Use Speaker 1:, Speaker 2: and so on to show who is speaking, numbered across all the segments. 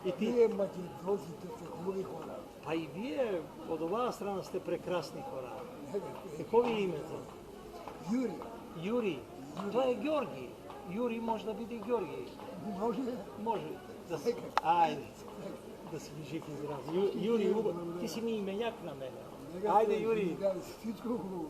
Speaker 1: И ти?
Speaker 2: Вие македонците сте хубави хора.
Speaker 1: Па и вие от оваа страна сте прекрасни хора.
Speaker 2: Не, бе,
Speaker 1: Какво ви е името?
Speaker 2: Юри,
Speaker 1: Юрий. Това е Георги. Юрий може да биде Георги.
Speaker 2: може
Speaker 1: Може. Да се... Айде. Да си жив и здрав. Юрий, ти си ми именяк на мене. Айде, Юрий.
Speaker 2: всичко хубаво.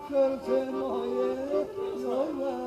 Speaker 2: Сърце мое, сърце мое,